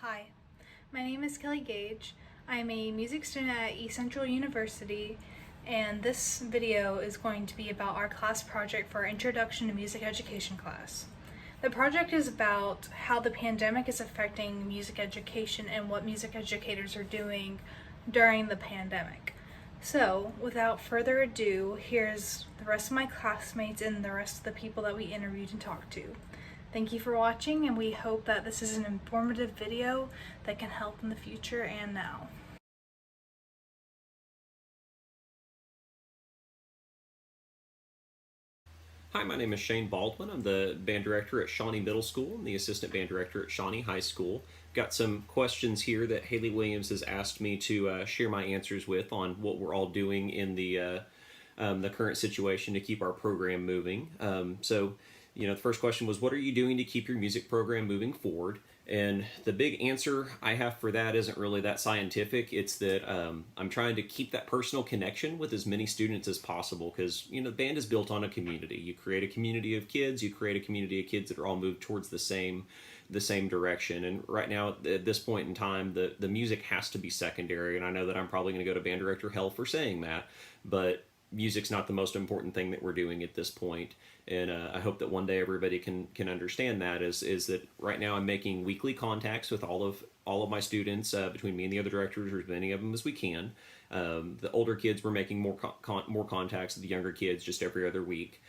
Hi, my name is Kelly Gage. I'm a music student at East Central University, and this video is going to be about our class project for our Introduction to Music Education class. The project is about how the pandemic is affecting music education and what music educators are doing during the pandemic. So, without further ado, here's the rest of my classmates and the rest of the people that we interviewed and talked to. Thank you for watching, and we hope that this is an informative video that can help in the future and now. Hi, my name is Shane Baldwin. I'm the band director at Shawnee Middle School and the assistant band director at Shawnee High School. Got some questions here that Haley Williams has asked me to share my answers with on what we're all doing in the current situation to keep our program moving. The first question was, what are you doing to keep your music program moving forward? And the big answer I have for that isn't really that scientific. It's that I'm trying to keep that personal connection with as many students as possible, because the band is built on a community. You create a community of kids, you create a community of kids that are all moved towards the same direction. And right now, at this point in time, the music has to be secondary. And I know that I'm probably going to go to band director hell for saying that, but music's not the most important thing that we're doing at this point. And I hope that one day everybody can understand that is that right now I'm making weekly contacts with all of my students, between me and the other directors, or as many of them as we can. The older kids, we're making more contacts with the younger kids just every other week,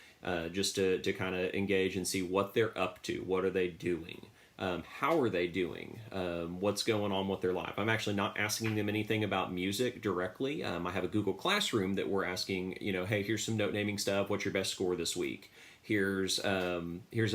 just to kind of engage and see what they're up to, what are they doing. How are they doing? What's going on with their life? I'm actually not asking them anything about music directly. I have a Google Classroom that we're asking, hey, here's some note naming stuff. What's your best score this week? Here's a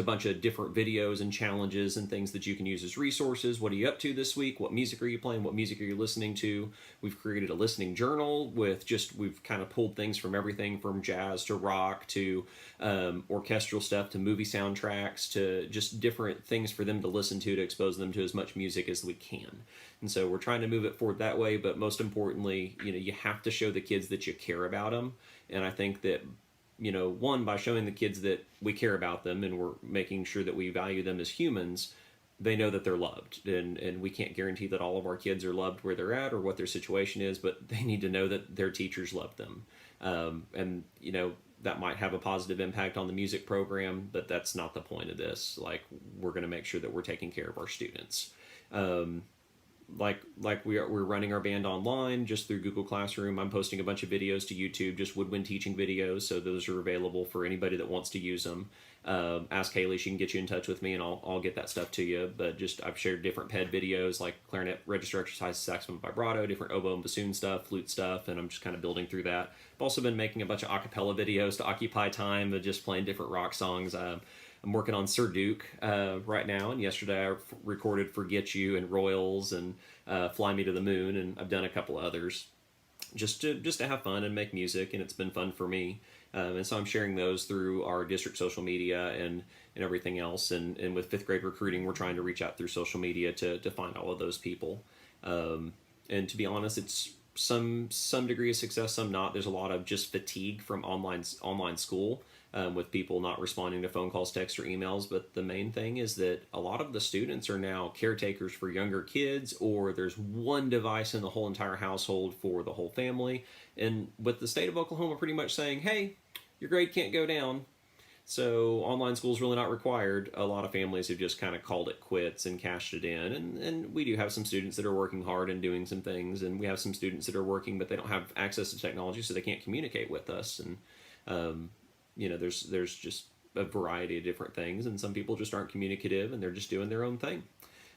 bunch of different videos and challenges and things that you can use as resources. What are you up to this week? What music are you playing? What music are you listening to? We've created a listening journal we've kind of pulled things from everything from jazz to rock to orchestral stuff to movie soundtracks to just different things for them to listen to expose them to as much music as we can. And so we're trying to move it forward that way, but most importantly, you have to show the kids that you care about them. And I think that one, by showing the kids that we care about them and we're making sure that we value them as humans, they know that they're loved. And we can't guarantee that all of our kids are loved where they're at or what their situation is, but they need to know that their teachers love them. That might have a positive impact on the music program, but that's not the point of this. Like, we're going to make sure that we're taking care of our students. We're running our band online just through Google Classroom. I'm posting a bunch of videos to YouTube, just woodwind teaching videos, so those are available for anybody that wants to use them. Ask Haley, she can get you in touch with me and I'll get that stuff to you. But I've shared different PED videos like clarinet register exercises, saxophone vibrato, different oboe and bassoon stuff, flute stuff, and I'm just kind of building through that. I've also been making a bunch of a cappella videos to occupy time, just playing different rock songs. I'm working on Sir Duke right now, and yesterday I recorded Forget You and Royals and Fly Me to the Moon, and I've done a couple others just to have fun and make music, and it's been fun for me. And so I'm sharing those through our district social media and everything else. And with fifth grade recruiting, we're trying to reach out through social media to find all of those people. And to be honest, it's some degree of success, some not. There's a lot of just fatigue from online school, with people not responding to phone calls, texts, or emails. But the main thing is that a lot of the students are now caretakers for younger kids, or there's one device in the whole entire household for the whole family. And with the state of Oklahoma pretty much saying, hey, your grade can't go down, so online school is really not required, a lot of families have just kind of called it quits and cashed it in. And we do have some students that are working hard and doing some things, and we have some students that are working, but they don't have access to technology, so they can't communicate with us. And there's just a variety of different things, and some people just aren't communicative and they're just doing their own thing.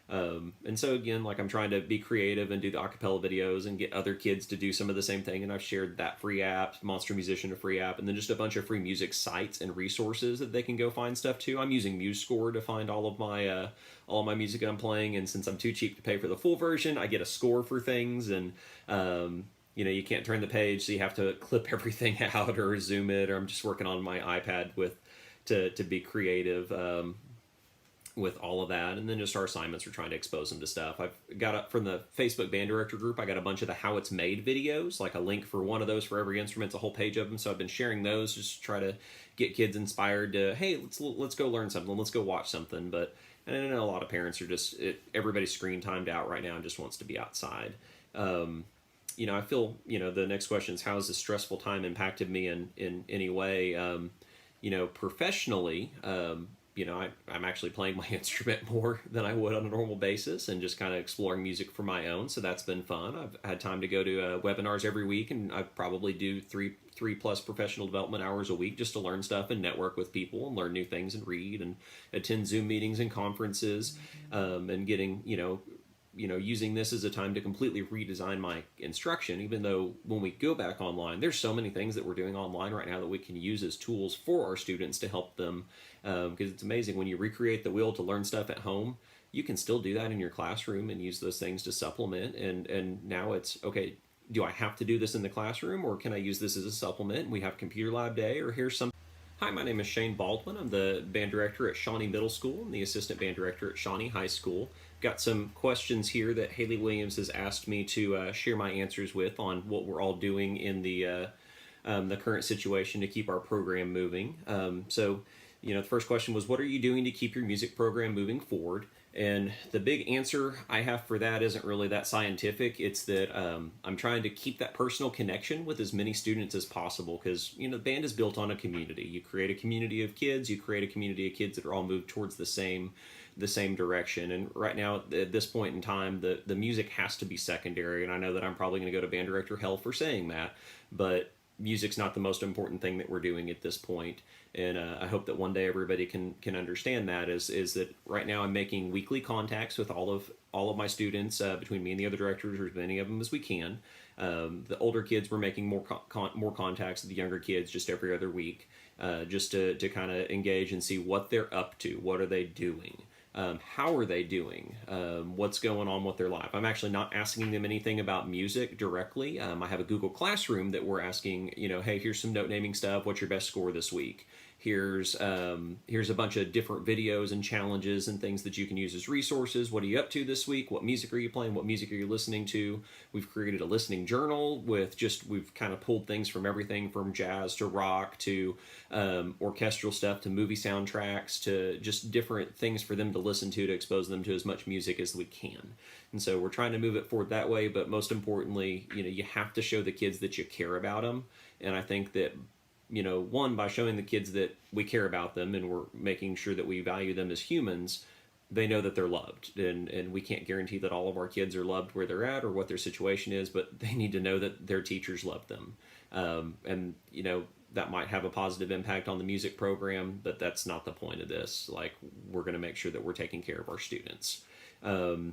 And so again, I'm trying to be creative and do the acapella videos and get other kids to do some of the same thing. And I've shared that free app, Monster Musician, a free app, and then just a bunch of free music sites and resources that they can go find stuff to. I'm using MuseScore to find all of my music I'm playing, and since I'm too cheap to pay for the full version, I get a score for things. And you can't turn the page, so you have to clip everything out or zoom it. Or I'm just working on my iPad to be creative with all of that. And then just our assignments, we're trying to expose them to stuff. I've got up from the Facebook band director group, I got a bunch of the how it's made videos, like a link for one of those for every instrument, it's a whole page of them. So I've been sharing those just to try to get kids inspired to, hey, let's go learn something, let's go watch something. But And I know a lot of parents are just, everybody's screen timed out right now and just wants to be outside. I feel, the next question is, how has this stressful time impacted me in any way? Professionally, I'm actually playing my instrument more than I would on a normal basis and just kind of exploring music for my own. So that's been fun. I've had time to go to webinars every week, and I probably do three plus professional development hours a week just to learn stuff and network with people and learn new things and read and attend Zoom meetings and conferences, and getting, using this as a time to completely redesign my instruction, even though when we go back online, there's so many things that we're doing online right now that we can use as tools for our students to help them, because it's amazing when you recreate the wheel to learn stuff at home, you can still do that in your classroom and use those things to supplement, and now it's, okay, do I have to do this in the classroom, or can I use this as a supplement? And we have computer lab day, or here's some. Hi, my name is Shane Baldwin. I'm the band director at Shawnee Middle School and the assistant band director at Shawnee High School. Got some questions here that Haley Williams has asked me to share my answers with on what we're all doing in the current situation to keep our program moving. The first question was, what are you doing to keep your music program moving forward? And the big answer I have for that isn't really that scientific. It's that I'm trying to keep that personal connection with as many students as possible, because the band is built on a community. You create a community of kids, you create a community of kids that are all moved towards the same direction. And right now, at this point in time, the music has to be secondary. And I know that I'm probably going to go to band director hell for saying that, but music's not the most important thing that we're doing at this point. And I hope that one day everybody can understand that is that right now I'm making weekly contacts with all of my students, between me and the other directors, or as many of them as we can. The older kids, we're making more contacts with the younger kids just every other week, just to kind of engage and see what they're up to, what are they doing. How are they doing? What's going on with their life? I'm actually not asking them anything about music directly. I have a Google Classroom that we're asking, hey, here's some note naming stuff. What's your best score this week? Here's a bunch of different videos and challenges and things that you can use as resources. What are you up to this week? What music are you playing? What music are you listening to? We've created a listening journal we've kind of pulled things from everything from jazz to rock to orchestral stuff to movie soundtracks to just different things for them to listen to expose them to as much music as we can. And so we're trying to move it forward that way, but most importantly, you have to show the kids that you care about them. And I think that one, by showing the kids that we care about them and we're making sure that we value them as humans, they know that they're loved. And we can't guarantee that all of our kids are loved where they're at or what their situation is, but they need to know that their teachers love them. That might have a positive impact on the music program, but that's not the point of this. Like, we're going to make sure that we're taking care of our students. We're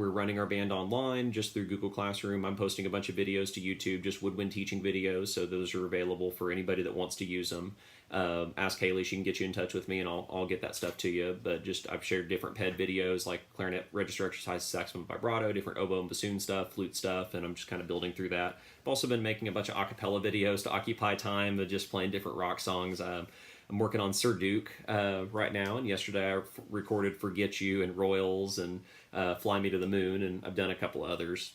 running our band online just through Google Classroom. I'm posting a bunch of videos to YouTube, just woodwind teaching videos, so those are available for anybody that wants to use them. Ask Haley, she can get you in touch with me, and I'll get that stuff to you. But I've shared different PED videos, like clarinet register exercises, saxophone vibrato, different oboe and bassoon stuff, flute stuff, and I'm just kind of building through that. I've also been making a bunch of a cappella videos to occupy time, of just playing different rock songs. I'm working on Sir Duke right now, and yesterday I recorded Forget You and Royals and Fly Me to the Moon, and I've done a couple of others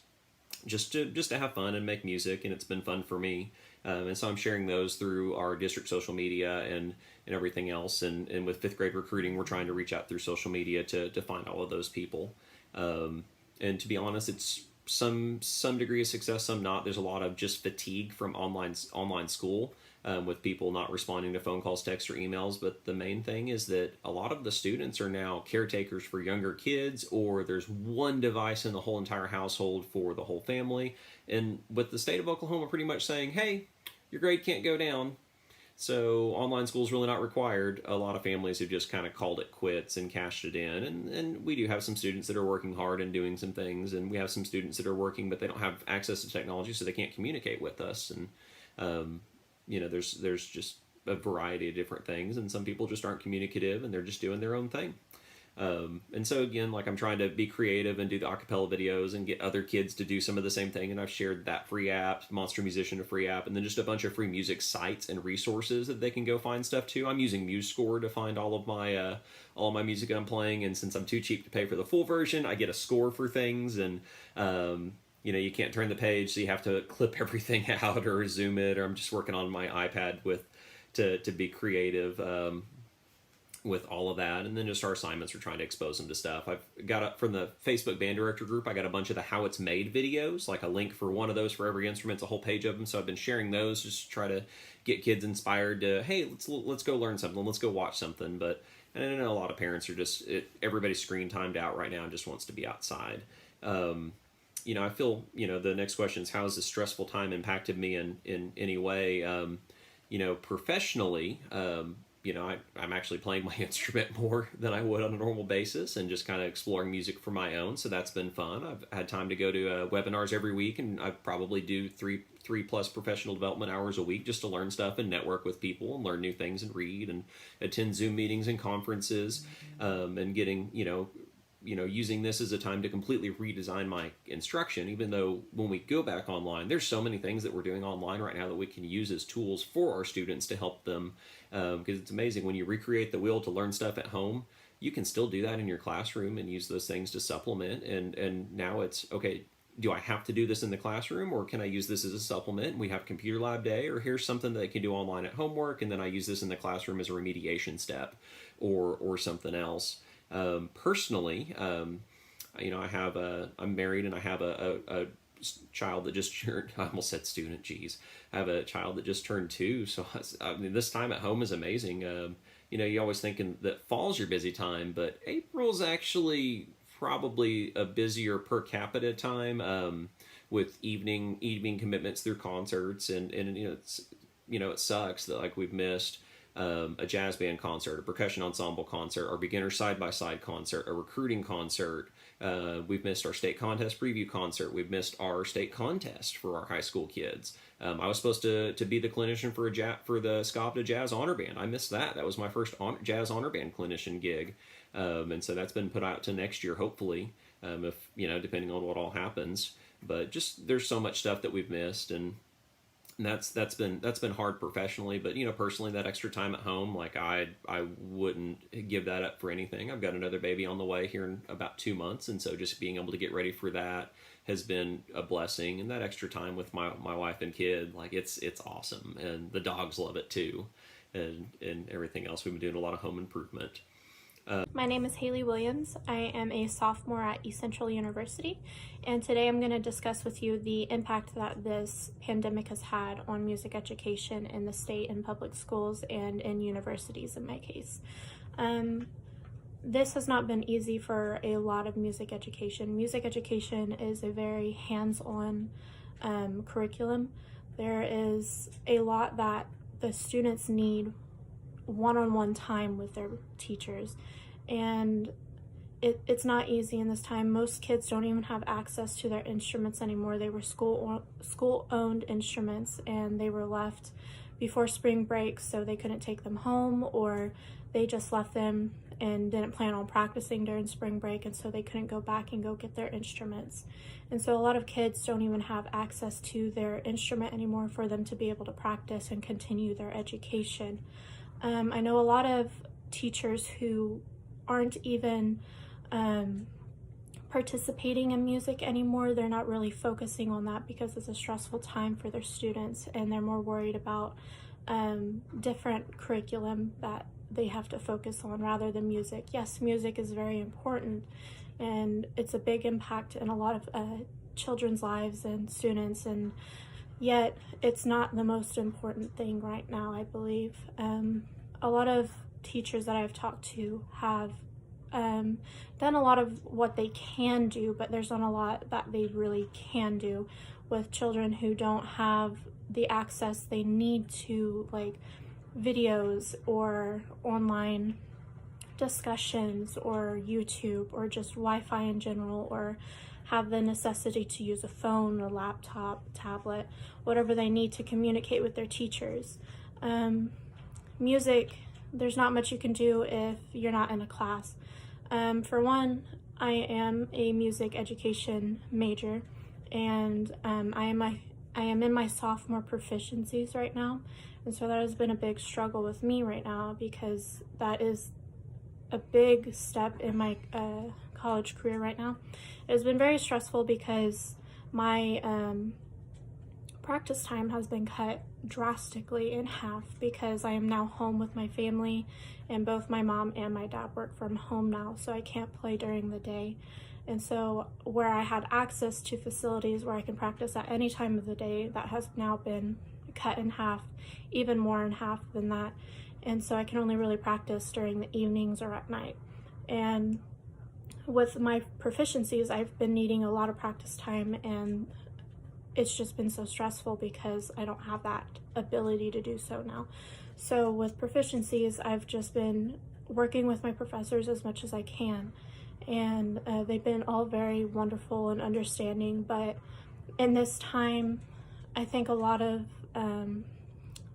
just to have fun and make music, and it's been fun for me. And so I'm sharing those through our district social media and everything else. And with fifth grade recruiting, we're trying to reach out through social media to find all of those people. And to be honest, it's some degree of success, some not. There's a lot of just fatigue from online school, with people not responding to phone calls, texts, or emails. But the main thing is that a lot of the students are now caretakers for younger kids, or there's one device in the whole entire household for the whole family. And with the state of Oklahoma pretty much saying, hey, your grade can't go down, so online school is really not required, a lot of families have just kind of called it quits and cashed it in. And we do have some students that are working hard and doing some things, and we have some students that are working, but they don't have access to technology, so they can't communicate with us. And there's just a variety of different things, and some people just aren't communicative and they're just doing their own thing. And so again, I'm trying to be creative and do the acapella videos and get other kids to do some of the same thing. And I've shared that free app, Monster Musician, a free app, and then just a bunch of free music sites and resources that they can go find stuff to. I'm using MuseScore to find all of my music that I'm playing. And since I'm too cheap to pay for the full version, I get a score for things. And, you can't turn the page, so you have to clip everything out or zoom it, or I'm just working on my iPad to be creative. with all of that. And then just our assignments are trying to expose them to stuff. I've got up from the Facebook band director group, I got a bunch of the how it's made videos, like a link for one of those for every instrument. It's a whole page of them. So I've been sharing those just to try to get kids inspired to, hey, let's go learn something, let's go watch something. But and I know a lot of parents are just everybody's screen timed out right now and just wants to be outside. I feel, the next question is, how has this stressful time impacted me in any way? Professionally, I'm actually playing my instrument more than I would on a normal basis and just kind of exploring music for my own. So that's been fun. I've had time to go to webinars every week, and I probably do three plus professional development hours a week just to learn stuff and network with people and learn new things and read and attend Zoom meetings and conferences, and getting, using this as a time to completely redesign my instruction, even though when we go back online, there's so many things that we're doing online right now that we can use as tools for our students to help them, because it's amazing when you recreate the wheel to learn stuff at home, you can still do that in your classroom and use those things to supplement. And now it's, okay, do I have to do this in the classroom, or can I use this as a supplement? And we have computer lab day, or here's something that I can do online at homework, and then I use this in the classroom as a remediation step or something else. Personally, I'm married and I have a child that just turned, I almost said student, geez. I have a child that just turned 2. So this time at home is amazing. You always thinking that fall's your busy time, but April's actually probably a busier per capita time, with evening commitments through concerts. And it sucks that like we've missed a jazz band concert, a percussion ensemble concert, our beginner side-by-side concert, a recruiting concert. We've missed our state contest preview concert. We've missed our state contest for our high school kids. I was supposed to be the clinician for the SCOPTA Jazz Honor Band. I missed that. That was my first Jazz Honor Band clinician gig. And so that's been put out to next year, hopefully, if, depending on what all happens. But just there's so much stuff that we've missed, and that's been hard professionally, but personally, that extra time at home, like I wouldn't give that up for anything. I've got another baby on the way here in about 2 months, and so just being able to get ready for that has been a blessing. And that extra time with my wife and kid, like it's awesome, and the dogs love it too, and everything else. We've been doing a lot of home improvement. My name is Haley Williams. I am a sophomore at East Central University, and today I'm going to discuss with you the impact that this pandemic has had on music education in the state and public schools and in universities in my case. This has not been easy for a lot of music education. Music education is a very hands-on curriculum. There is a lot that the students need one-on-one time with their teachers, and it's not easy in this time. Most kids don't even have access to their instruments anymore. They were school-owned instruments, and they were left before spring break, so they couldn't take them home, or they just left them and didn't plan on practicing during spring break, and so they couldn't go back and go get their instruments. And so a lot of kids don't even have access to their instrument anymore for them to be able to practice and continue their education. I know a lot of teachers who aren't even participating in music anymore. They're not really focusing on that because it's a stressful time for their students, and they're more worried about different curriculum that they have to focus on rather than music. Yes, music is very important, and it's a big impact in a lot of children's lives and students, and yet it's not the most important thing right now, I believe. A lot of teachers that I've talked to have done a lot of what they can do, but there's not a lot that they really can do with children who don't have the access they need to, like videos or online discussions or YouTube or just Wi-Fi in general, or have the necessity to use a phone or laptop, tablet, whatever they need to communicate with their teachers. Music, there's not much you can do if you're not in a class. For one, I am a music education major, and I am in my sophomore proficiencies right now, and so that has been a big struggle with me right now, because that is a big step in my college career right now. It has been very stressful because my practice time has been cut drastically in half because I am now home with my family, and both my mom and my dad work from home now, so I can't play during the day. And so where I had access to facilities where I can practice at any time of the day, that has now been cut in half, even more in half than that. And so I can only really practice during the evenings or at night. And with my proficiencies, I've been needing a lot of practice time, and it's just been so stressful because I don't have that ability to do so now. So with proficiencies, I've just been working with my professors as much as I can, and they've been all very wonderful and understanding. But in this time, I think a lot of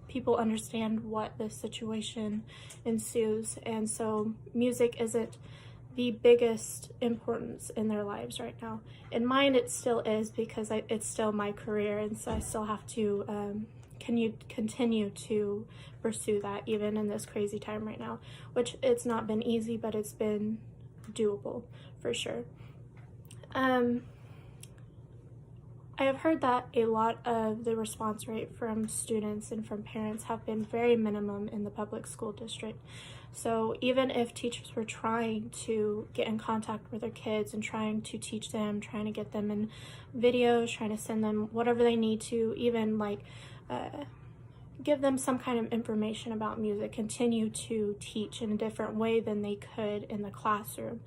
people understand what this situation ensues, and so music isn't the biggest importance in their lives right now. In mine, it still is, because it's still my career, and so I still have to continue to pursue that even in this crazy time right now, which it's not been easy, but it's been doable for sure. I have heard that a lot of the response rate from students and from parents have been very minimum in the public school district. So even if teachers were trying to get in contact with their kids and trying to teach them, trying to get them in videos, trying to send them whatever they need to, even like give them some kind of information about music, continue to teach in a different way than they could in the classroom.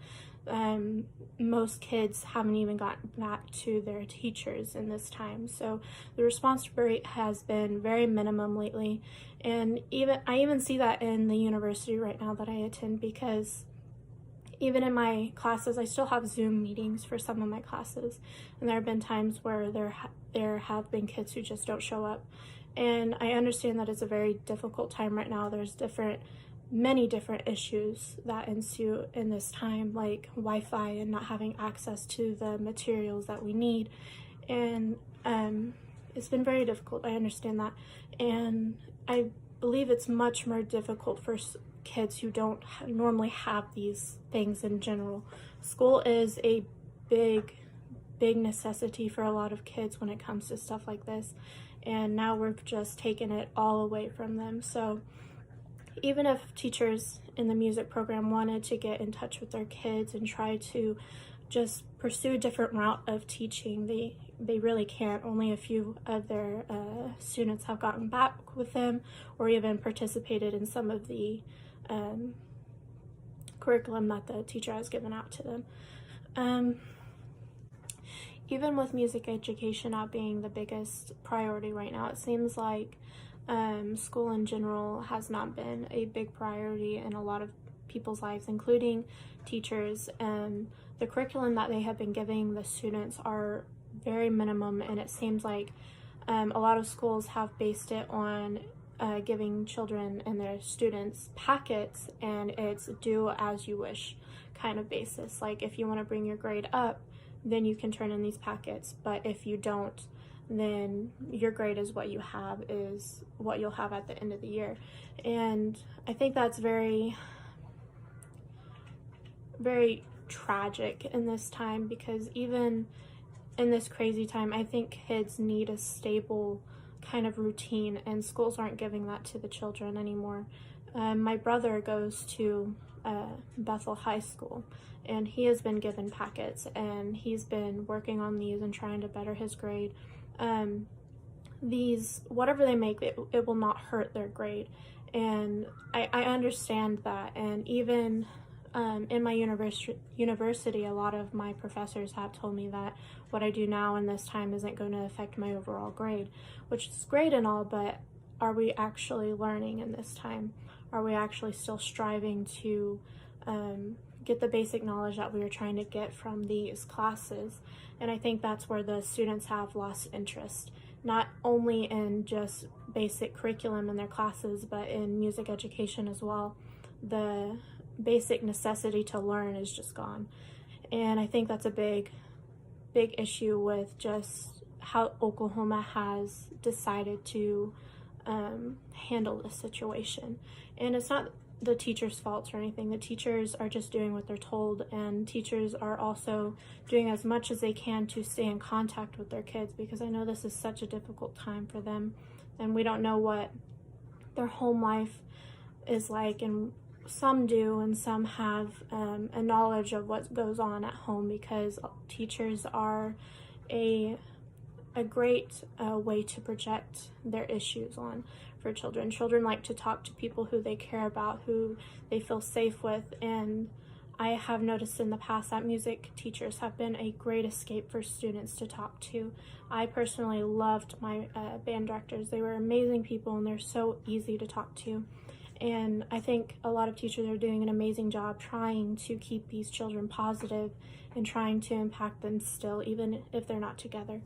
Most kids haven't even gotten back to their teachers in this time, so the response rate has been very minimum lately. And I even see that in the university right now that I attend, because even in my classes, I still have Zoom meetings for some of my classes, and there have been times where there have been kids who just don't show up. And I understand that it's a very difficult time right now. There's many different issues that ensue in this time, like Wi-Fi and not having access to the materials that we need. And it's been very difficult. I understand that. And I believe it's much more difficult for kids who don't normally have these things in general. School is a big necessity for a lot of kids when it comes to stuff like this. And now we've just taken it all away from them. So even if teachers in the music program wanted to get in touch with their kids and try to just pursue a different route of teaching, they really can't. Only a few of their students have gotten back with them or even participated in some of the curriculum that the teacher has given out to them. Even with music education not being the biggest priority right now, it seems like school in general has not been a big priority in a lot of people's lives, including teachers. The curriculum that they have been giving the students are very minimum, and it seems like a lot of schools have based it on giving children and their students packets, and it's do as you wish kind of basis. Like, if you want to bring your grade up, then you can turn in these packets, but if you don't, then your grade is what you'll have at the end of the year. And I think that's very, very tragic in this time, because even in this crazy time, I think kids need a stable kind of routine, and schools aren't giving that to the children anymore. My brother goes to Bethel High School, and he has been given packets, and he's been working on these and trying to better his grade. These, whatever they make, it will not hurt their grade, and I understand that. And even in my university, a lot of my professors have told me that what I do now in this time isn't going to affect my overall grade, which is great and all, but are we actually learning in this time? Are we actually still striving to get the basic knowledge that we were trying to get from these classes? And I think that's where the students have lost interest, not only in just basic curriculum in their classes, but in music education as well. The basic necessity to learn is just gone. And I think that's a big issue with just how Oklahoma has decided to handle this situation. And it's not the teachers' fault or anything. The teachers are just doing what they're told, and teachers are also doing as much as they can to stay in contact with their kids, because I know this is such a difficult time for them. and we don't know what their home life is like, and some do and some have a knowledge of what goes on at home, because teachers are a great way to project their issues on for children. Children like to talk to people who they care about, who they feel safe with, and I have noticed in the past that music teachers have been a great escape for students to talk to. I personally loved my band directors. They were amazing people and they're so easy to talk to. And I think a lot of teachers are doing an amazing job trying to keep these children positive and trying to impact them still, even if they're not together.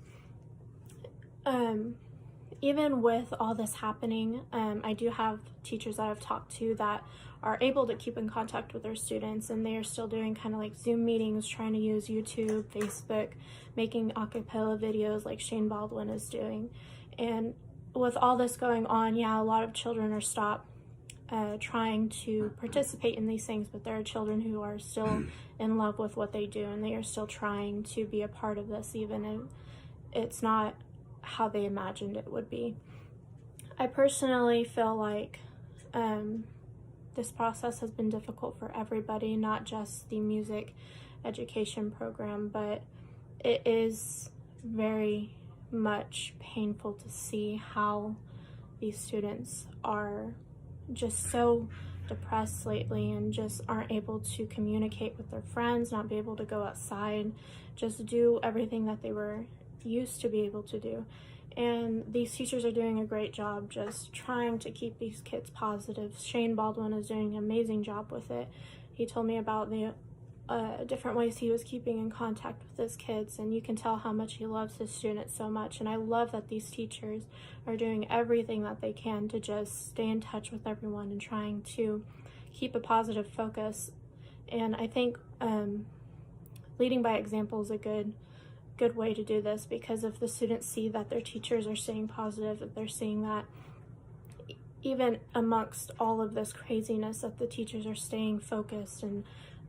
Even with all this happening, I do have teachers that I've talked to that are able to keep in contact with their students, and they are still doing kind of like Zoom meetings, trying to use YouTube, Facebook, making a cappella videos like SHAIN BALDWIN is doing. And with all this going on, yeah, a lot of children are stopped trying to participate in these things, but there are children who are still in love with what they do, and they are still trying to be a part of this, even if it's not how they imagined it would be. I personally feel like this process has been difficult for everybody, not just the music education program, but it is very much painful to see how these students are just so depressed lately and just aren't able to communicate with their friends, not be able to go outside, just do everything that they were used to be able to do. And these teachers are doing a great job just trying to keep these kids positive. SHAIN BALDWIN is doing an amazing job with it. He told me about the different ways he was keeping in contact with his kids, and you can tell how much he loves his students so much. And I love that these teachers are doing everything that they can to just stay in touch with everyone and trying to keep a positive focus. And I think leading by example is a good way to do this, because if the students see that their teachers are staying positive, if they're seeing that even amongst all of this craziness that the teachers are staying focused and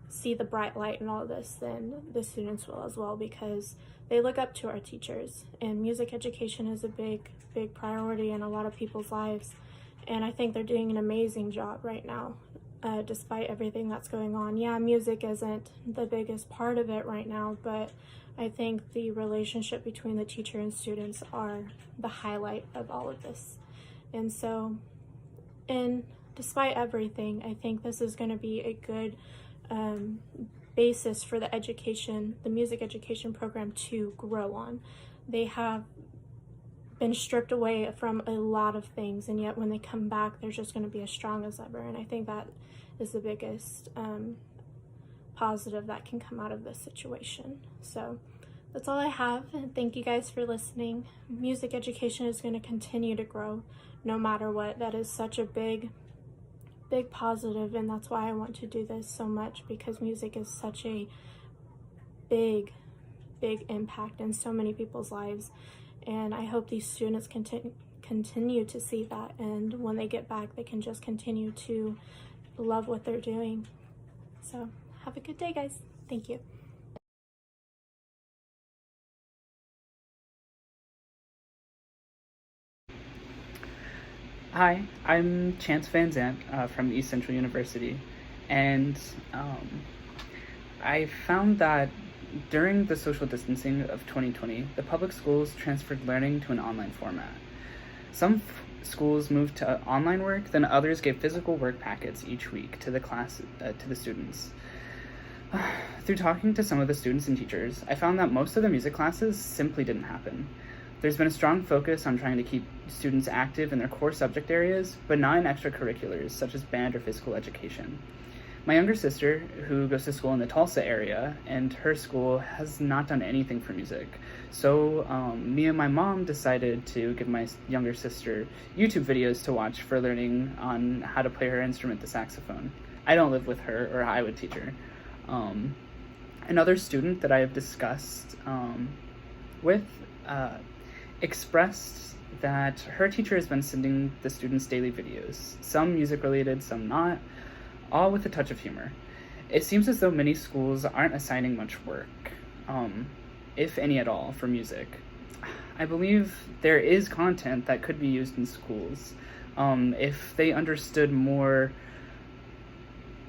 see the bright light in all of this, then the students will as well, because they look up to our teachers. And music education is a big priority in a lot of people's lives, and I think they're doing an amazing job right now. Despite everything that's going on. Yeah, music isn't the biggest part of it right now, but I think the relationship between the teacher and students are the highlight of all of this. And so, despite everything, I think this is going to be a good basis for the music education program to grow on. They have been stripped away from a lot of things, and yet when they come back, they're just going to be as strong as ever. And I think that is the biggest positive that can come out of this situation. So that's all I have, and thank you guys for listening. Music education is going to continue to grow no matter what. That is such a big positive, and that's why I want to do this so much, because music is such a big impact in so many people's lives. And I hope these students continue to see that, and when they get back, they can just continue to love what they're doing. So have a good day, guys. Thank you. Hi, I'm Chance Van Zant from East Central University, and I found that during the social distancing of 2020, the public schools transferred learning to an online format. Some schools moved to online work, then others gave physical work packets each week to the students. Through talking to some of the students and teachers, I found that most of the music classes simply didn't happen. There's been a strong focus on trying to keep students active in their core subject areas, but not in extracurriculars such as band or physical education. My younger sister, who goes to school in the Tulsa area, and her school has not done anything for music. So me and my mom decided to give my younger sister YouTube videos to watch for learning on how to play her instrument, the saxophone. I don't live with her, or I would teach her. Another student that I have discussed with expressed that her teacher has been sending the students daily videos, some music related, some not, all with a touch of humor. It seems as though many schools aren't assigning much work, if any at all, for music. I believe there is content that could be used in schools if they understood more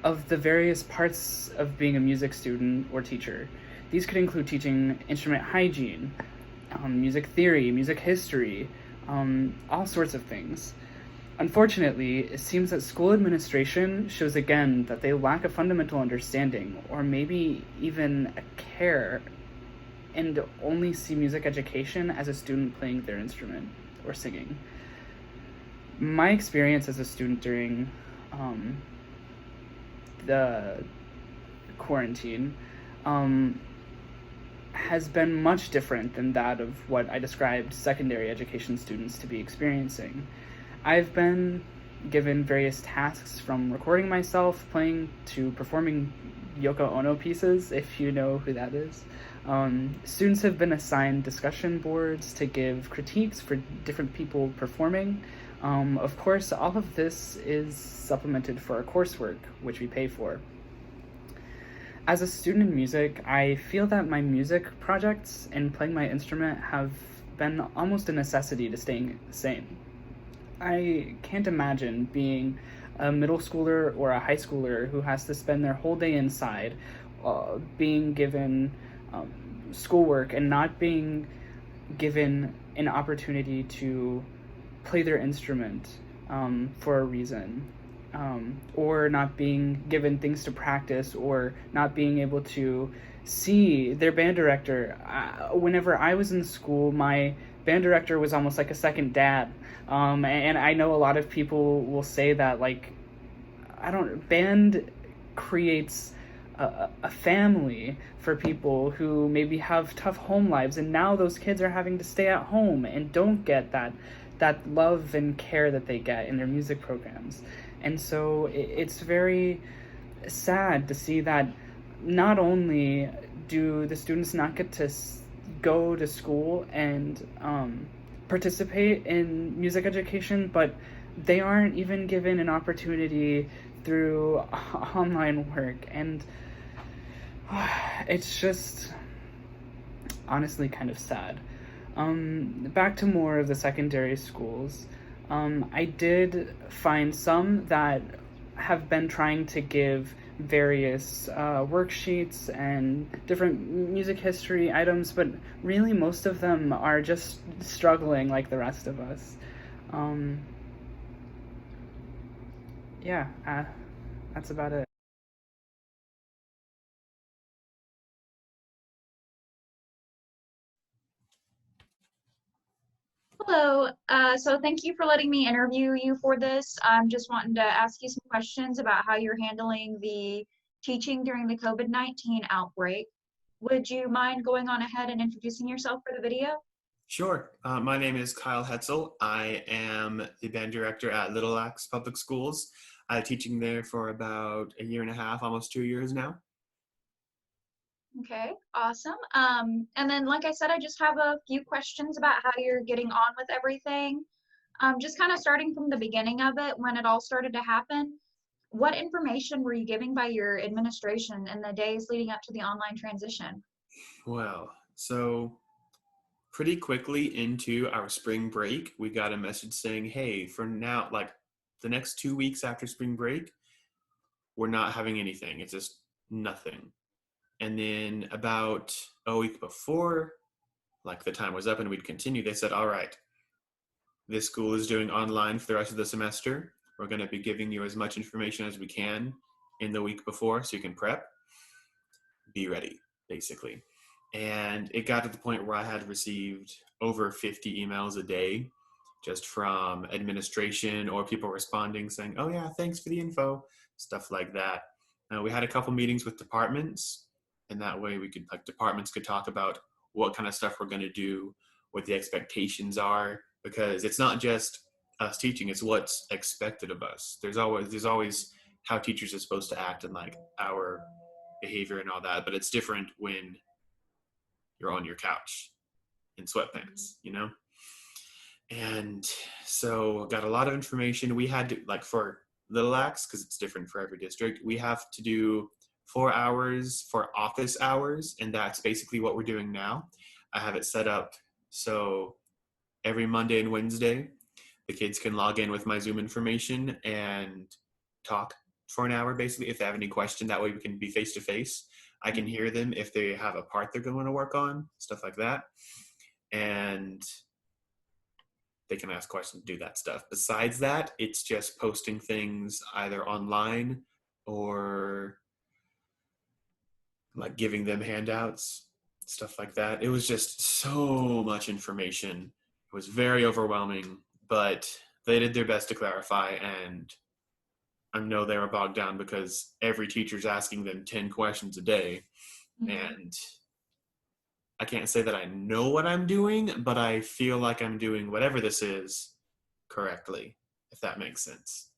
of the various parts of being a music student or teacher. These could include teaching instrument hygiene, music theory, music history, all sorts of things. Unfortunately, it seems that school administration shows again that they lack a fundamental understanding, or maybe even a care, and only see music education as a student playing their instrument or singing. My experience as a student during the quarantine has been much different than that of what I described secondary education students to be experiencing. I've been given various tasks, from recording myself playing to performing Yoko Ono pieces, if you know who that is. Students have been assigned discussion boards to give critiques for different people performing. Of course, all of this is supplemented for our coursework, which we pay for. As a student in music, I feel that my music projects and playing my instrument have been almost a necessity to staying sane. I can't imagine being a middle schooler or a high schooler who has to spend their whole day inside, being given schoolwork and not being given an opportunity to play their instrument for a reason, or not being given things to practice, or not being able to see their band director. Whenever I was in school, my band director was almost like a second dad. And I know a lot of people will say that, like, band creates a family for people who maybe have tough home lives, and now those kids are having to stay at home and don't get that love and care that they get in their music programs. And so it's very sad to see that not only do the students not get to go to school and participate in music education, but they aren't even given an opportunity through online work. And it's just honestly kind of sad. Back to more of the secondary schools. I did find some that have been trying to give various worksheets and different music history items, but really most of them are just struggling like the rest of us. That's about it. Hello. So thank you for letting me interview you for this. I'm just wanting to ask you some questions about how you're handling the teaching during the COVID-19 outbreak. Would you mind going on ahead and introducing yourself for the video? Sure. My name is Kyle Hetzel. I am the band director at Little Axe Public Schools. I'm teaching there for about a year and a half, almost 2 years now. Okay, awesome. And then, like I said, I just have a few questions about how you're getting on with everything. Just kind of starting from the beginning of it, when it all started to happen, what information were you giving by your administration in the days leading up to the online transition? Well, so pretty quickly into our spring break, we got a message saying, hey, for now, like the next 2 weeks after spring break, we're not having anything. It's just nothing. And then about a week before, like the time was up and we'd continue, they said, all right, this school is doing online for the rest of the semester. We're going to be giving you as much information as we can in the week before so you can prep. Be ready, basically. And it got to the point where I had received over 50 emails a day just from administration or people responding saying, oh yeah, thanks for the info, stuff like that. We had a couple meetings with departments, and that way we could, like, departments could talk about what kind of stuff we're going to do, what the expectations are, because it's not just us teaching, it's what's expected of us. There's always how teachers are supposed to act and like our behavior and all that, but it's different when you're on your couch in sweatpants, you know? And so got a lot of information. We had to, like, for Little Axe, because it's different for every district, we have to do 4 hours for office hours, and that's basically what we're doing now. I have it set up so every Monday and Wednesday. The kids can log in with my Zoom information and talk for an hour, basically, if they have any question. That way we can be face-to-face. I can hear them if they have a part they're going to work on, stuff like that. And they can ask questions, do that stuff. Besides that, it's just posting things either online or like giving them handouts, stuff like that. It was just so much information. It was very overwhelming, but they did their best to clarify, and I know they were bogged down because every teacher's asking them 10 questions a day. And I can't say that I know what I'm doing, but I feel like I'm doing whatever this is correctly, if that makes sense.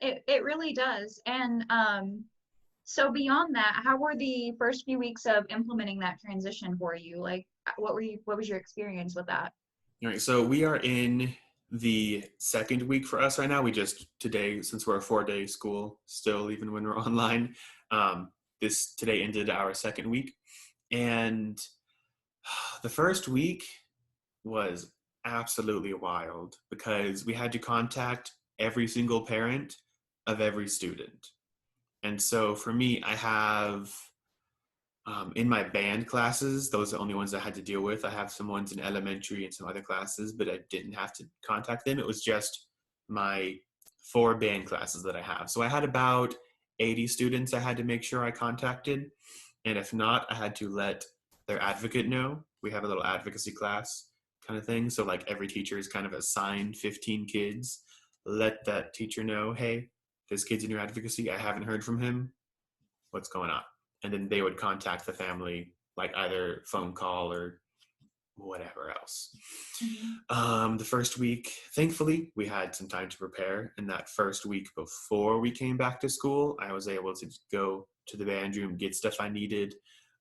It really does. And so beyond that, how were the first few weeks of implementing that transition for you? Like, what was your experience with that? All right, so we are in the second week for us right now. We just today, since we're a 4-day school still, even when we're online, today ended our second week. And the first week was absolutely wild because we had to contact every single parent of every student. And so for me, I have in my band classes, those are the only ones I had to deal with. I have some ones in elementary and some other classes, but I didn't have to contact them. It was just my 4 band classes that I have. So I had about 80 students I had to make sure I contacted. And if not, I had to let their advocate know. We have a little advocacy class kind of thing. So like every teacher is kind of assigned 15 kids. Let that teacher know, hey, this kid's in your advocacy. I haven't heard from him. What's going on? And then they would contact the family, like either phone call or whatever else. The first week, thankfully, we had some time to prepare. And that first week before we came back to school, I was able to go to the band room, get stuff I needed.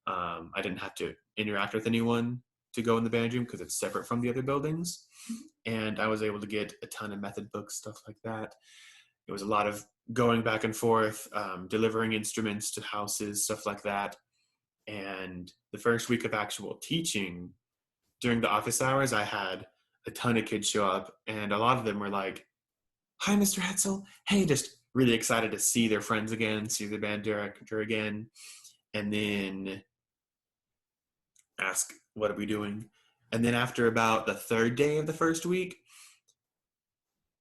I didn't have to interact with anyone to go in the band room because it's separate from the other buildings. And I was able to get a ton of method books, stuff like that. It was a lot of going back and forth, delivering instruments to houses, stuff like that. And the first week of actual teaching, during the office hours, I had a ton of kids show up, and a lot of them were like, hi, Mr. Hetzel. Hey, just really excited to see their friends again, see the band director again, and then ask, what are we doing? And then after about the 3rd day of the first week,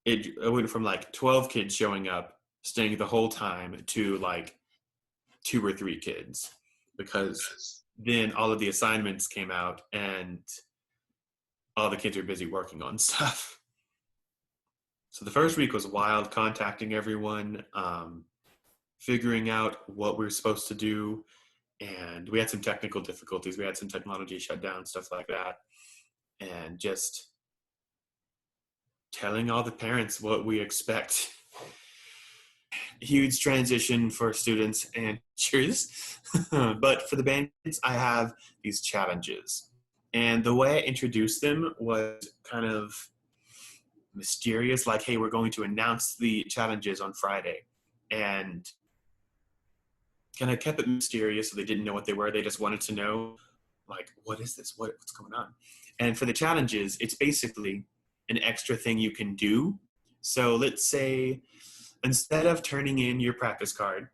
it went from like 12 kids showing up, staying the whole time, to like 2 or 3 kids, because then all of the assignments came out and all the kids were busy working on stuff. So the first week was wild, contacting everyone, figuring out what we were supposed to do. And we had some technical difficulties. We had some technology shut down, stuff like that. And just telling all the parents what we expect. Huge transition for students and teachers. But for the bands, I have these challenges. And the way I introduced them was kind of mysterious, like, hey, we're going to announce the challenges on Friday. And kind of kept it mysterious, so they didn't know what they were. They just wanted to know, like, what is this? What's going on? And for the challenges, it's basically an extra thing you can do. So let's say instead of turning in your practice card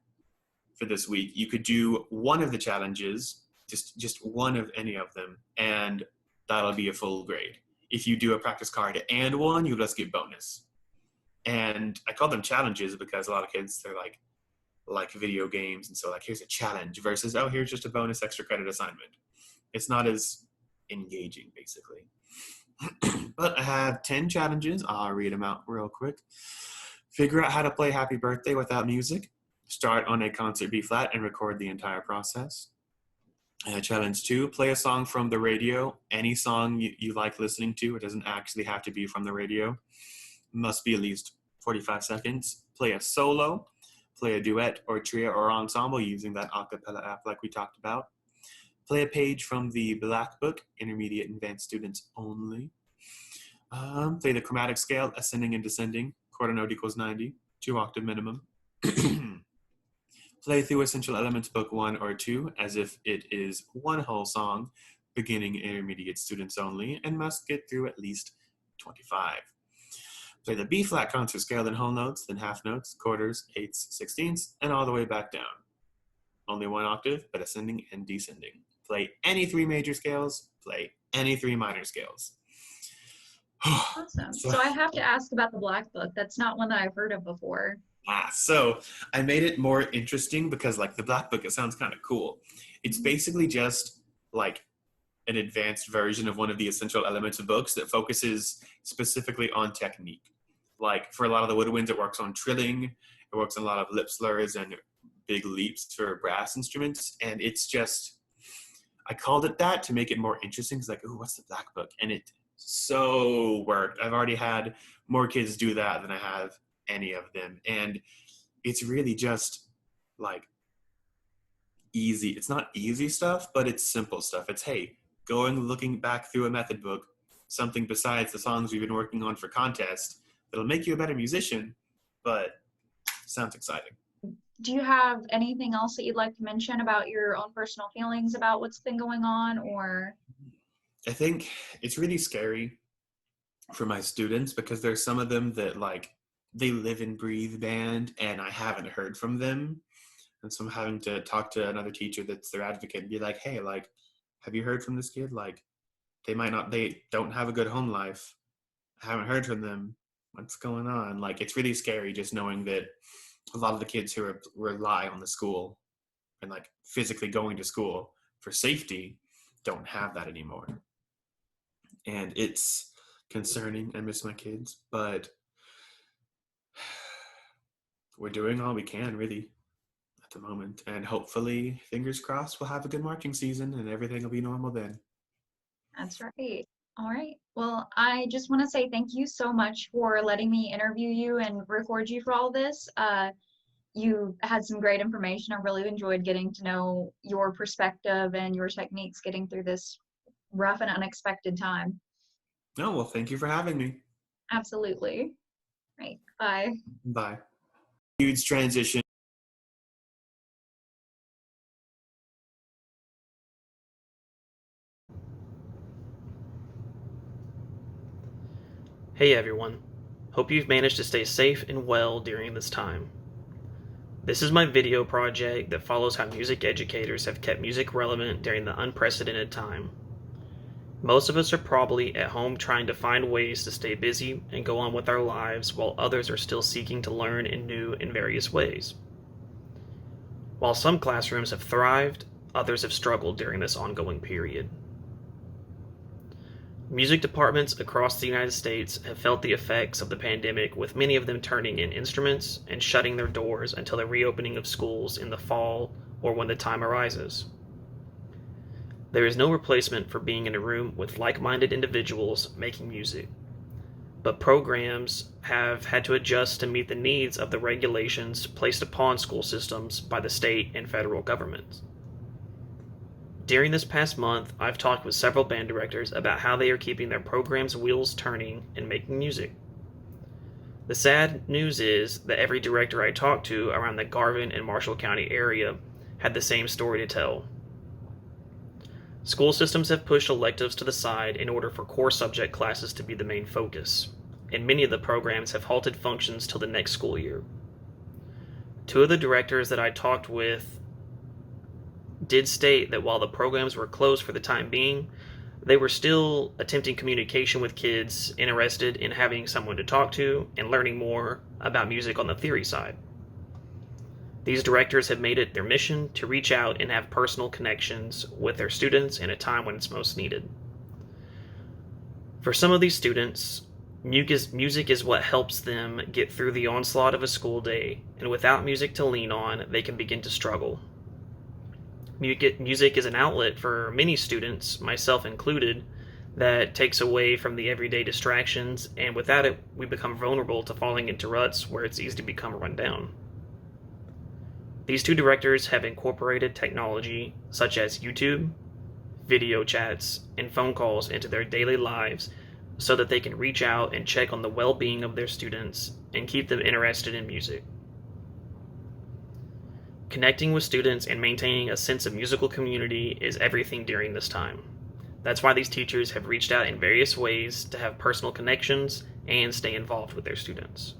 for this week, you could do one of the challenges, just one of any of them, and that'll be a full grade. If you do a practice card and one, you just get bonus. And I call them challenges because a lot of kids, they're like video games, and so like, here's a challenge versus, oh, here's just a bonus extra credit assignment. It's not as engaging, basically. But I have 10 challenges. I'll read them out real quick. Figure out how to play Happy Birthday without music. Start on a concert B flat and record the entire process. Challenge 2, play a song from the radio. Any song you like listening to. It doesn't actually have to be from the radio. Must be at least 45 seconds. Play a solo. Play a duet or trio or ensemble using that a cappella app like we talked about. Play a page from the Black Book, intermediate and advanced students only. Play the chromatic scale, ascending and descending, quarter note equals 90, 2-octave minimum. Play through Essential Elements Book 1 or 2 as if it is one whole song. beginning and intermediate students only, and must get through at least 25. Play the B-flat concert scale in whole notes, then half notes, quarters, eighths, sixteenths, and all the way back down. Only one octave, but ascending and descending. Play any 3 major scales, play any 3 minor scales. Awesome. So I have to ask about the Black Book. That's not one that I've heard of before. So I made it more interesting because, like, the Black Book, it sounds kind of cool. It's basically just like an advanced version of one of the essential elements of books that focuses specifically on technique. Like, for a lot of the woodwinds, it works on trilling, it works on a lot of lip slurs and big leaps for brass instruments, and it's just, I called it that to make it more interesting. It's like, ooh, what's the Black Book? And it so worked. I've already had more kids do that than I have any of them, and it's really just like easy. It's not easy stuff, but it's simple stuff. It's, hey, going looking back through a method book, something besides the songs we've been working on for contest that'll make you a better musician, but sounds exciting. Do you have anything else that you'd like to mention about your own personal feelings about what's been going on? Or I think it's really scary for my students because there's some of them that, like, they live and breathe band and I haven't heard from them. And so I'm having to talk to another teacher that's their advocate and be like, hey, like, have you heard from this kid? Like, they don't have a good home life. I haven't heard from them. What's going on? Like, it's really scary just knowing that a lot of the kids who rely on the school and, like, physically going to school for safety don't have that anymore. And it's concerning. I miss my kids, but we're doing all we can, really, at the moment. And hopefully, fingers crossed, we'll have a good marching season and everything will be normal then. That's right. All right. Well, I just want to say thank you so much for letting me interview you and record you for all this. You had some great information. I really enjoyed getting to know your perspective and your techniques getting through this rough and unexpected time. Oh, well, thank you for having me. Absolutely. Right. Bye. Bye. Huge transition. Hey everyone, hope you've managed to stay safe and well during this time. This is my video project that follows how music educators have kept music relevant during the unprecedented time. Most of us are probably at home trying to find ways to stay busy and go on with our lives while others are still seeking to learn in new and various ways. While some classrooms have thrived, others have struggled during this ongoing period. Music departments across the United States have felt the effects of the pandemic, with many of them turning in instruments and shutting their doors until the reopening of schools in the fall or when the time arises. There is no replacement for being in a room with like-minded individuals making music, but programs have had to adjust to meet the needs of the regulations placed upon school systems by the state and federal governments. During this past month, I've talked with several band directors about how they are keeping their programs' wheels turning and making music. The sad news is that every director I talked to around the Garvin and Marshall County area had the same story to tell. School systems have pushed electives to the side in order for core subject classes to be the main focus, and many of the programs have halted functions till the next school year. Two of the directors that I talked with did state that while the programs were closed for the time being, they were still attempting communication with kids interested in having someone to talk to and learning more about music on the theory side. These directors have made it their mission to reach out and have personal connections with their students in a time when it's most needed. For some of these students, music is what helps them get through the onslaught of a school day, and without music to lean on, they can begin to struggle. Music is an outlet for many students, myself included, that takes away from the everyday distractions, and without it, we become vulnerable to falling into ruts where it's easy to become run down. These two directors have incorporated technology such as YouTube, video chats, and phone calls into their daily lives so that they can reach out and check on the well-being of their students and keep them interested in music. Connecting with students and maintaining a sense of musical community is everything during this time. That's why these teachers have reached out in various ways to have personal connections and stay involved with their students.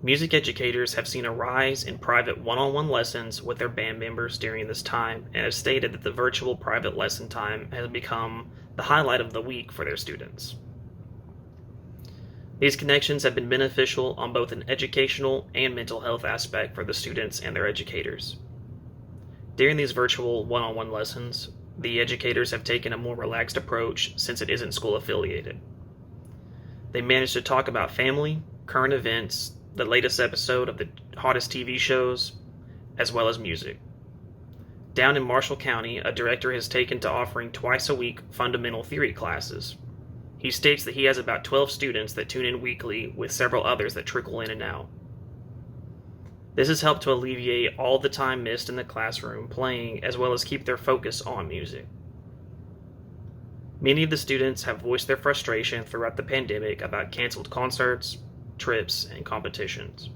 Music educators have seen a rise in private one-on-one lessons with their band members during this time and have stated that the virtual private lesson time has become the highlight of the week for their students. These connections have been beneficial on both an educational and mental health aspect for the students and their educators. During these virtual one-on-one lessons, the educators have taken a more relaxed approach since it isn't school affiliated. They managed to talk about family, current events, the latest episode of the hottest TV shows, as well as music. Down in Marshall County, a director has taken to offering twice a week fundamental theory classes. He states that he has about 12 students that tune in weekly, with several others that trickle in and out. This has helped to alleviate all the time missed in the classroom playing, as well as keep their focus on music. Many of the students have voiced their frustration throughout the pandemic about canceled concerts, trips, and competitions.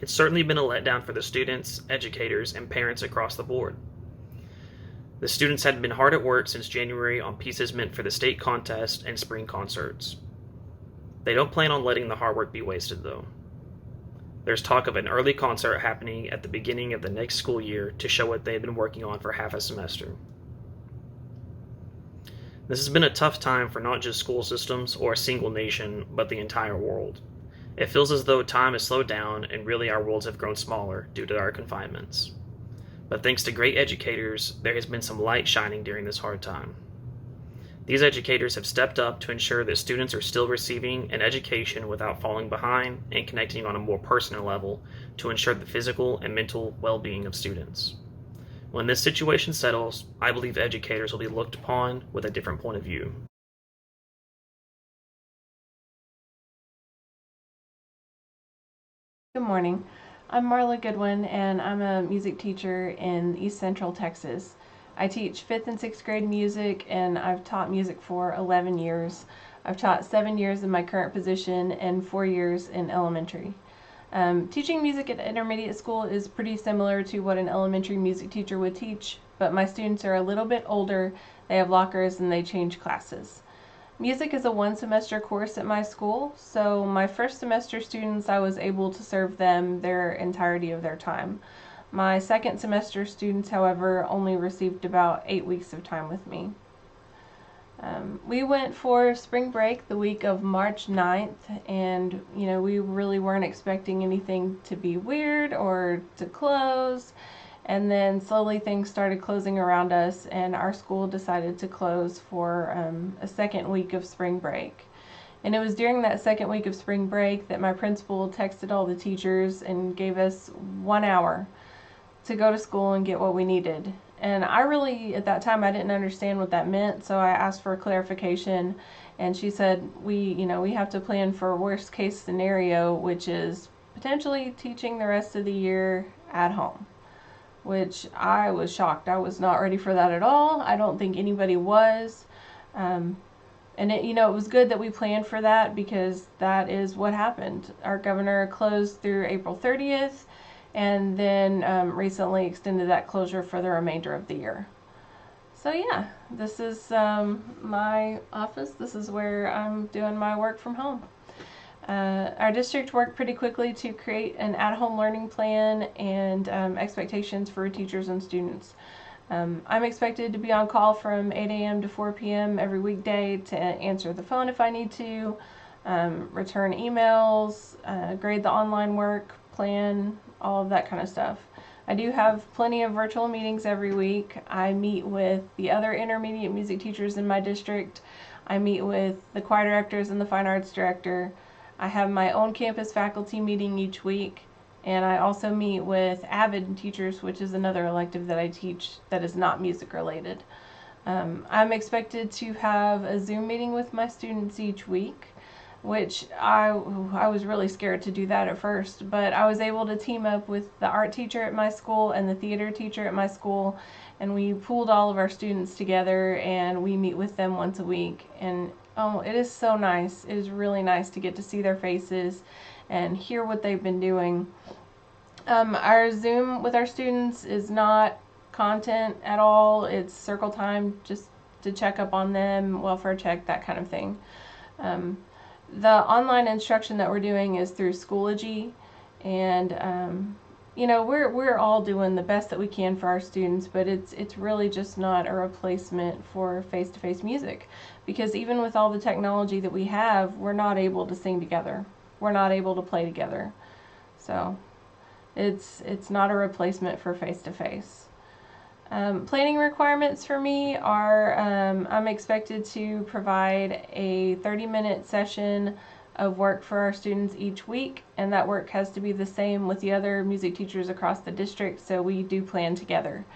It's certainly been a letdown for the students, educators, and parents across the board. The students had been hard at work since January on pieces meant for the state contest and spring concerts. They don't plan on letting the hard work be wasted, though. There's talk of an early concert happening at the beginning of the next school year to show what they've been working on for half a semester. This has been a tough time for not just school systems or a single nation, but the entire world. It feels as though time has slowed down and really our worlds have grown smaller due to our confinements. But thanks to great educators, there has been some light shining during this hard time. These educators have stepped up to ensure that students are still receiving an education without falling behind and connecting on a more personal level to ensure the physical and mental well-being of students. When this situation settles, I believe educators will be looked upon with a different point of view. Good morning. I'm Marla Goodwin, and I'm a music teacher in East Central Texas. I teach 5th and 6th grade music, and I've taught music for 11 years. I've taught 7 years in my current position and 4 years in elementary. Teaching music at intermediate school is pretty similar to what an elementary music teacher would teach, but my students are a little bit older, they have lockers, and they change classes. Music is a one-semester course at my school, so my first semester students, I was able to serve them their entirety of their time. My second semester students, however, only received about 8 weeks of time with me. We went for spring break the week of March 9th, and we really weren't expecting anything to be weird or to close. And then slowly things started closing around us, and our school decided to close for a second week of spring break. And it was during that second week of spring break that my principal texted all the teachers and gave us 1 hour to go to school and get what we needed. And I really, at that time, I didn't understand what that meant, so I asked for clarification, and she said, we have to plan for a worst case scenario, which is potentially teaching the rest of the year at home. Which I was shocked. I was not ready for that at all. I don't think anybody was. And it was good that we planned for that, because that is what happened. Our governor closed through April 30th, and then recently extended that closure for the remainder of the year. So yeah, this is my office. This is where I'm doing my work from home. Our district worked pretty quickly to create an at-home learning plan and expectations for teachers and students. I'm expected to be on call from 8 a.m. to 4 p.m. every weekday to answer the phone if I need to, return emails, grade the online work, plan, all of that kind of stuff. I do have plenty of virtual meetings every week. I meet with the other intermediate music teachers in my district. I meet with the choir directors and the fine arts director. I have my own campus faculty meeting each week, and I also meet with AVID teachers, which is another elective that I teach that is not music related. I'm expected to have a Zoom meeting with my students each week, which I was really scared to do that at first, but I was able to team up with the art teacher at my school and the theater teacher at my school, and we pooled all of our students together, and we meet with them once a week. And oh, it is so nice. It is really nice to get to see their faces and hear what they've been doing. Our Zoom with our students is not content at all. It's circle time just to check up on them, welfare check, that kind of thing. The online instruction that we're doing is through Schoology, and you know, we're all doing the best that we can for our students, but it's really just not a replacement for face-to-face music, because even with all the technology that we have, we're not able to sing together. We're not able to play together. So it's not a replacement for face-to-face. Planning requirements for me are I'm expected to provide a 30-minute session of work for our students each week, and that work has to be the same with the other music teachers across the district, so we do plan together.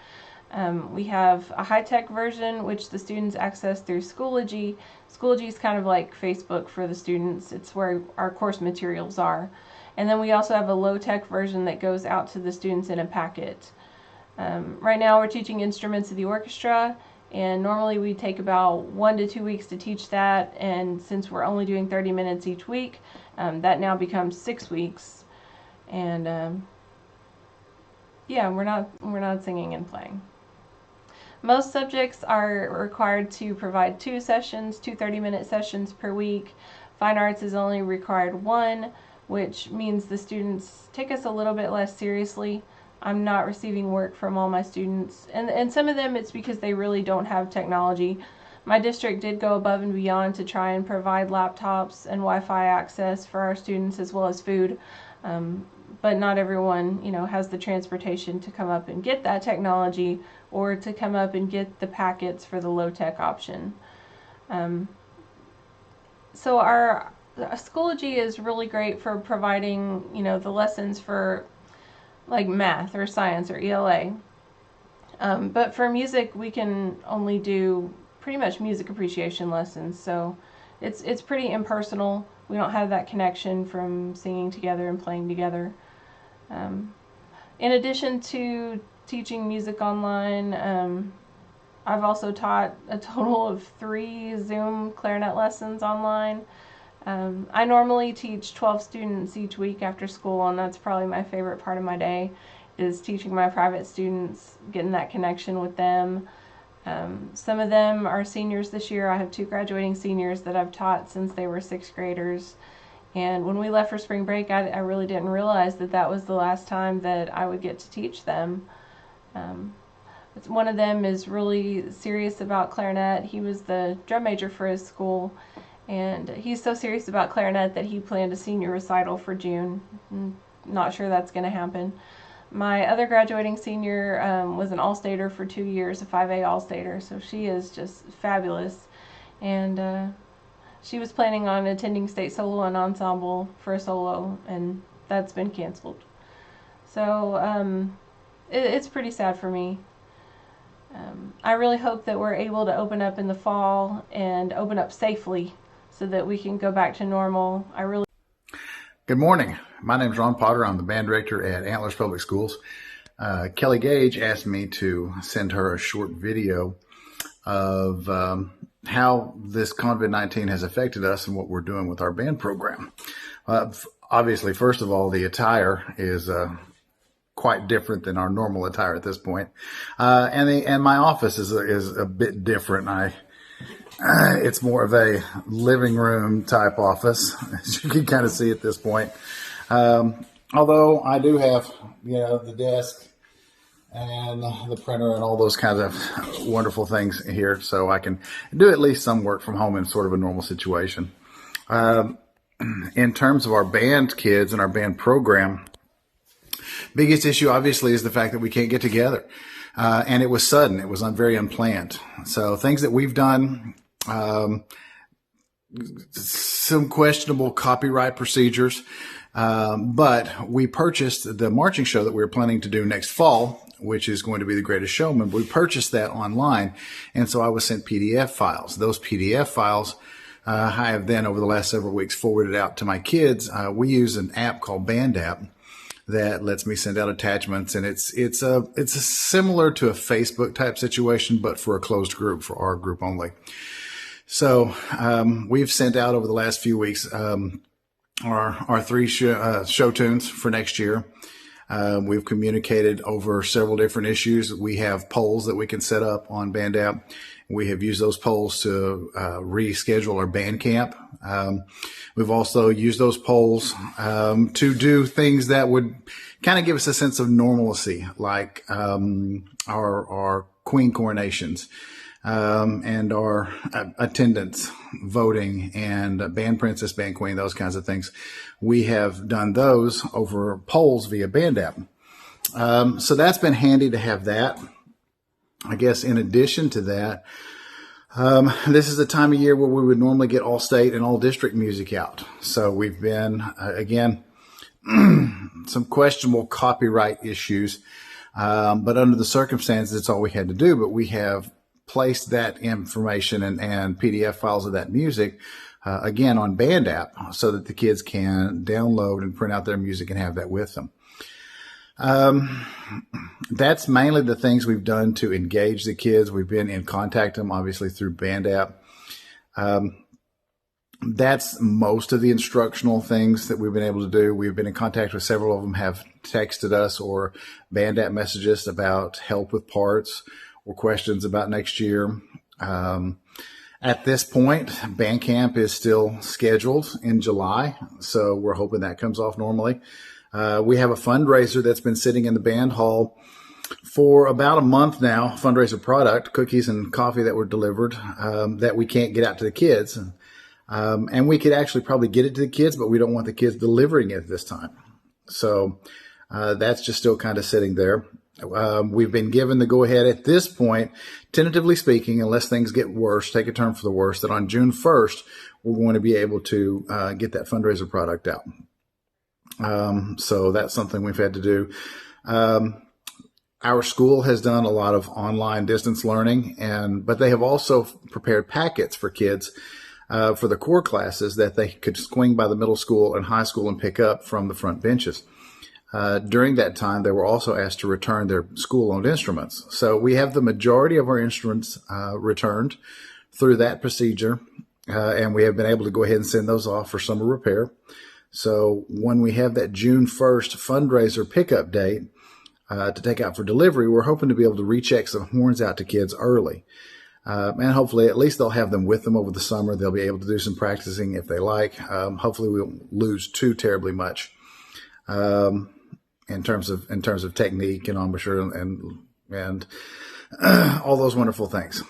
We have a high-tech version which the students access through Schoology. Schoology is kind of like Facebook for the students. It's where our course materials are. And then we also have a low-tech version that goes out to the students in a packet. Right now we're teaching instruments of the orchestra, and normally we take about 1 to 2 weeks to teach that, and since we're only doing 30 minutes each week, that now becomes 6 weeks. And yeah, we're not singing and playing. Most subjects are required to provide 2 sessions, 2 30-minute sessions per week. Fine arts is only required 1, which means the students take us a little bit less seriously. I'm not receiving work from all my students, and some of them it's because they really don't have technology. My district did go above and beyond to try and provide laptops and Wi-Fi access for our students, as well as food, but not everyone, you know, has the transportation to come up and get that technology, or to come up and get the packets for the low-tech option. So our Schoology is really great for providing, you know, the lessons for like math or science or ELA. But for music, we can only do pretty much music appreciation lessons, so it's pretty impersonal. We don't have that connection from singing together and playing together. In addition to teaching music online, I've also taught a total of 3 Zoom clarinet lessons online. I normally teach 12 students each week after school, and that's probably my favorite part of my day, is teaching my private students, getting that connection with them. Some of them are seniors this year. I have 2 graduating seniors that I've taught since they were 6th graders. And when we left for spring break, I really didn't realize that that was the last time that I would get to teach them. One of them is really serious about clarinet. He was the drum major for his school, and he's so serious about clarinet that he planned a senior recital for June. Not sure that's going to happen. My other graduating senior was an all-stater for 2 years, a 5A all-stater, so she is just fabulous. And she was planning on attending state solo and ensemble for a solo, and that's been canceled. So it's pretty sad for me. I really hope that we're able to open up in the fall and open up safely so that we can go back to normal. Good morning. My name is Ron Potter. I'm the band director at Antlers Public Schools. Kelly Gage asked me to send her a short video of how this COVID-19 has affected us and what we're doing with our band program. Obviously, first of all, the attire is quite different than our normal attire at this point. And my office is a bit different. It's more of a living room type office, as you can kind of see at this point. Although I do have, you know, the desk and the printer and all those kinds of wonderful things here, so I can do at least some work from home in sort of a normal situation. In terms of our band kids and our band program, biggest issue obviously is the fact that we can't get together. And it was sudden. It was very unplanned. So things that we've done, some questionable copyright procedures, but we purchased the marching show that we were planning to do next fall, which is going to be The Greatest Showman. We purchased that online, and so I was sent PDF files. Those PDF files I have then, over the last several weeks, forwarded out to my kids. We use an app called Band App that lets me send out attachments, and it's a similar to a Facebook type situation, but for a closed group, for our group only. So we've sent out over the last few weeks our 3 show tunes for next year. We've communicated over several different issues. We have polls that we can set up on Band App. We have used those polls to reschedule our band camp. We've also used those polls to do things that would kind of give us a sense of normalcy, like our queen coronations and our attendance voting and band princess, band queen, those kinds of things. We have done those over polls via Band App. So that's been handy to have that. I guess in addition to that, this is the time of year where we would normally get all state and all district music out. So we've been, again, some questionable copyright issues. But under the circumstances, it's all we had to do. But we have placed that information and PDF files of that music, again, on Band App so that the kids can download and print out their music and have that with them. That's mainly the things we've done to engage the kids. We've been in contact with them, obviously, through Band App. That's most of the instructional things that we've been able to do. We've been in contact with several of them, have texted us or Band App messaged us about help with parts or questions about next year. At this point, band camp is still scheduled in July, so we're hoping that comes off normally. We have a fundraiser that's been sitting in the band hall for about a month now, fundraiser product, cookies and coffee that were delivered, that we can't get out to the kids. And we could actually probably get it to the kids, but we don't want the kids delivering it this time. So that's just still kind of sitting there. We've been given the go-ahead at this point, tentatively speaking, unless things get worse, take a turn for the worse, that on June 1st, we're going to be able to get that fundraiser product out. So that's something we've had to do. Our school has done a lot of online distance learning, but they have also prepared packets for kids for the core classes that they could swing by the middle school and high school and pick up from the front benches. During that time, they were also asked to return their school-owned instruments. So we have the majority of our instruments returned through that procedure, and we have been able to go ahead and send those off for summer repair. So when we have that June 1st fundraiser pickup date to take out for delivery, we're hoping to be able to recheck some horns out to kids early. And hopefully at least they'll have them with them over the summer. They'll be able to do some practicing if they like. Hopefully we won't lose too terribly much in terms of technique and embouchure and all those wonderful things.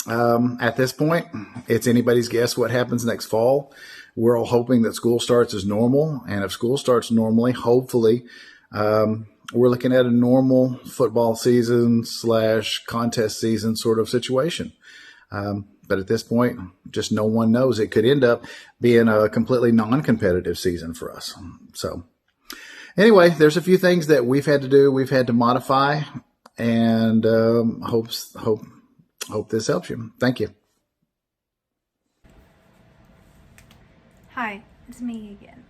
At this point, it's anybody's guess what happens next fall. We're all hoping that school starts as normal. And if school starts normally, hopefully, we're looking at a normal football season / contest season sort of situation. But at this point, just no one knows. It could end up being a completely non-competitive season for us. So anyway, there's a few things that we've had to do. We've had to modify, and hope this helps you. Thank you. Hi, it's me again.